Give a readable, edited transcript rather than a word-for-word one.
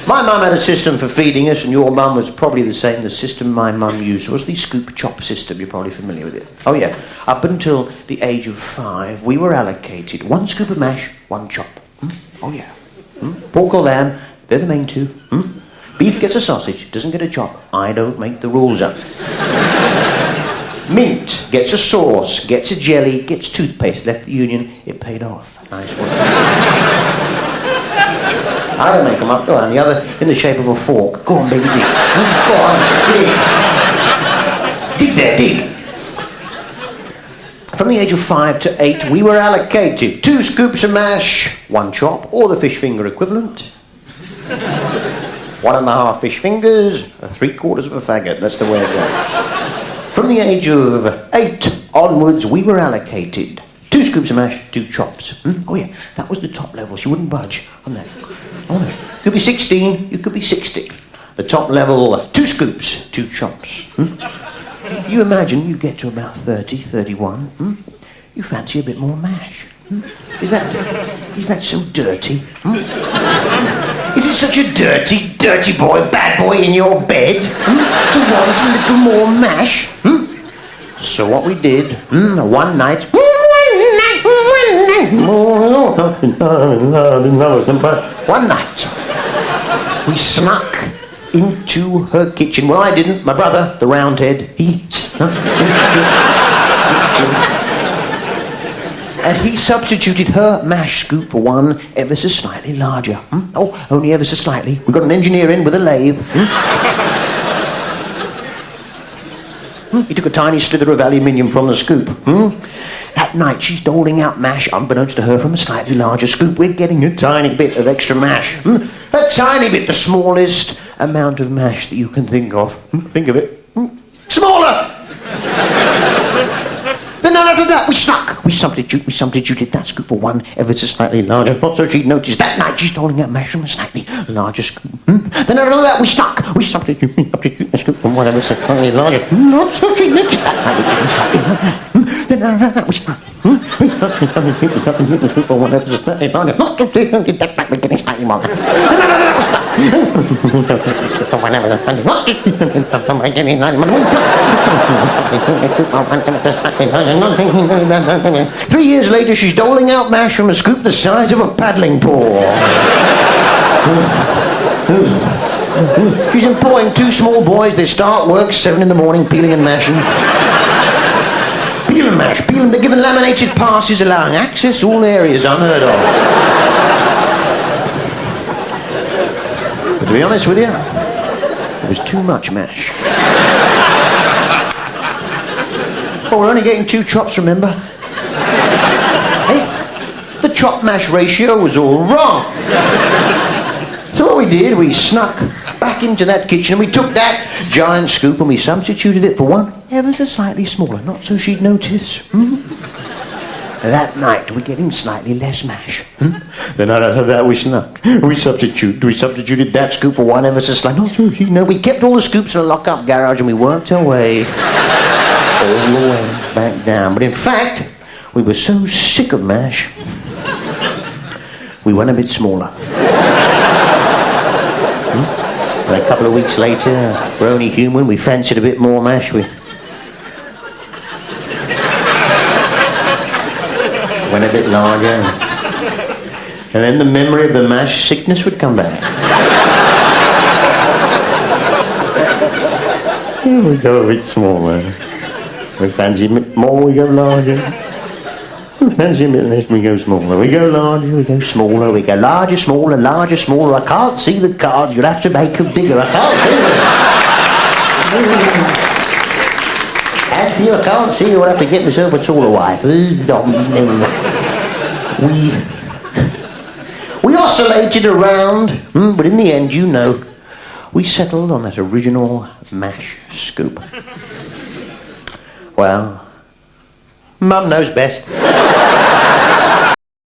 My mum had a system for feeding us, and your mum was probably the same. The system my mum used was the scoop chop system. You're probably familiar with it. Oh yeah. Up until the age of 5, we were allocated 1 scoop of mash, 1 chop. Oh yeah. Pork or lamb, they're the main 2. Beef gets a sausage, doesn't get a chop. I don't make the rules up. Mint gets a sauce, gets a jelly, gets toothpaste. Left the union, it paid off. Nice one. I don't make them up, go on. The other in the shape of a fork. Go on, baby, dig. Go on, dig. Dig there, dig. From the age of 5 to 8, we were allocated 2 scoops of mash, 1 chop, or the fish finger equivalent. 1.5 fish fingers, 3/4 of a faggot. That's the way it goes. From the age of 8 onwards, we were allocated 2 scoops of mash, 2 chops. Oh yeah, that was the top level. She wouldn't budge on that. Oh no. You could be 16, you could be 60. The top level, 2 scoops, 2 chops. You imagine you get to about 30, 31. You fancy a bit more mash. Is that so dirty? Is it such a dirty boy, bad boy in your bed? To want a little more mash? So what we did, one night, we snuck into her kitchen. Well, I didn't. My brother, the Roundhead, he snuck and he substituted her mash scoop for one ever so slightly larger. Oh, only ever so slightly. We got an engineer in with a lathe. He took a tiny slither of aluminium from the scoop. At night, she's doling out mash, unbeknownst to her, from a slightly larger scoop. We're getting a tiny bit of extra mash. A tiny bit, the smallest amount of mash that you can think of. Think of it. Smaller! Then after that, we snuck. We substituted that scoop for one ever so slightly larger. Not so she'd notice. That night, she's doling out mash from a slightly larger scoop. Then after that, we snuck. We substituted the scoop from one ever so slightly larger. Not so she'd notice. That night, we didn't slightly. Then after that, we snuck. We substituted the scoop from one ever so slightly larger. Not so she'd notice. That night, we're getting slightly more. Then after that, we snuck. One ever so slightly larger. 3 years later, she's doling out mash from a scoop the size of a paddling pool. She's employing 2 small boys. They start work 7 in the morning, peeling and mashing. Peel and mash, peel and they're given laminated passes allowing access all areas unheard of. But to be honest with you, it was too much mash. Well, we're only getting 2 chops, remember? Hey, the chop-mash ratio was all wrong. So what we did, we snuck back into that kitchen and we took that giant scoop and we substituted it for one ever so slightly smaller, not so she'd notice. That night, we're getting slightly less mash. Then after that, we snuck. We substituted that scoop for one ever so slightly, not so she'd know. We kept all the scoops in a lock-up garage and we worked our way all the way back down. But in fact, we were so sick of mash, we went a bit smaller. And a couple of weeks later, we're only human, we fancied a bit more mash. We went a bit larger. And then the memory of the mash sickness would come back. Here we go a bit smaller. We fancy a bit more, we go larger. We fancy a bit less, we go smaller. We go larger, we go smaller. We go larger, smaller, larger, smaller. I can't see the cards, you'll have to make them bigger. I can't see them. I can't see, I'll have to get myself a taller wife. We oscillated around, but in the end, you know, we settled on that original mash scoop. Well, Mum knows best.